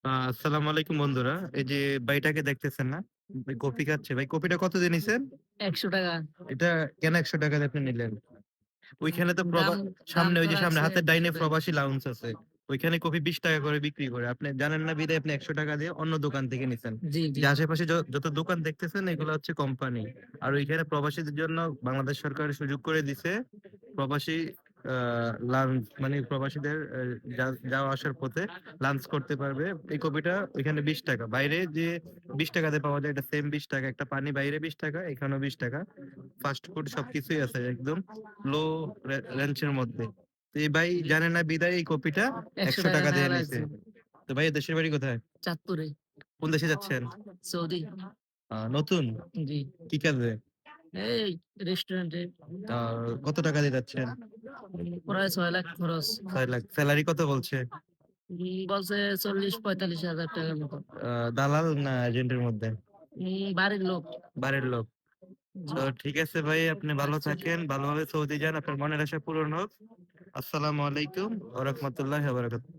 আসসালামু আলাইকুম বন্ধুরা। এই যে ভাইটাকে দেখতেছেন না? ভাই কফি খাচ্ছে। ভাই কফিটা কত দিয়ে নিছেন? ৳১০০ এটা কেন ৳১০০ দিয়ে আপনি নিলেন? ওইখানে তো দাম দাম সামনে ওই তো যে সামনে রাখছে হাতের ডাইনে ৳১০০ প্রবাসী লাউঞ্জ আছে। ওইখানে কফি ৳20 করে বিক্রি করে। আপনি জানেন না বিধায় আপনি ৳১০০ দিয়ে অন্য দোকান থেকে নিছেন। জি, জি। যে আশেপাশে যত দোকান দেখতেছেন এগুলো হচ্ছে কোম্পানি। আর ওইখানে প্রবাসীদের জন্য বাংলাদেশ সরকার সুযোগ করে দিছে। প্রবাসী আ লাঞ্চ মানে প্রবাসীদের যাওয়া আসার পথে লাঞ্চ করতে পারবে। এই কফিটা ওইখানে ৳20 বাইরে যে ৳20 দিয়ে পাওয়া যায় এটা সেম ৳20 একটা পানি বাইরে ৳20 এখানেও ৳20 ফাস্ট ফুড সবকিছুই আছে একদম লো রেঞ্জের মধ্যে। তো এই ভাই জানে না বিধায় এই কপিটা ৳১০০ ৳১০০ খায়া দিয়ে নিছে। লাগছে তো ভাই দেশের বাড়ি কোথায়? চাঁদপুরে। কোন দেশে যাচ্ছেন? সৌদি। নতুন? জি। কি কাজে? এই রেস্টুরেন্টে আ কত টাকা দিয়ে যাচ্ছেন? প্রায় ৬,০০,০০০ খরচ। ৬ লাখ। সেলারি কত বলছে? বলছে ৪০-৪৫ হাজার টাকার মতো। আ দালাল না এজেন্টের মধ্যে? বাড়ির লোক। বাড়ির লোক। জি। তো ঠিক আছে ভাই আপনি ভালো থাকেন। ভালোভাবে সৌদি যান। আপনার মনের আশা পূরণ হোক। আসসালামু আলাইকুম ওয়া রাহমাতুল্লাহি ওয়া বারাকাতুহু।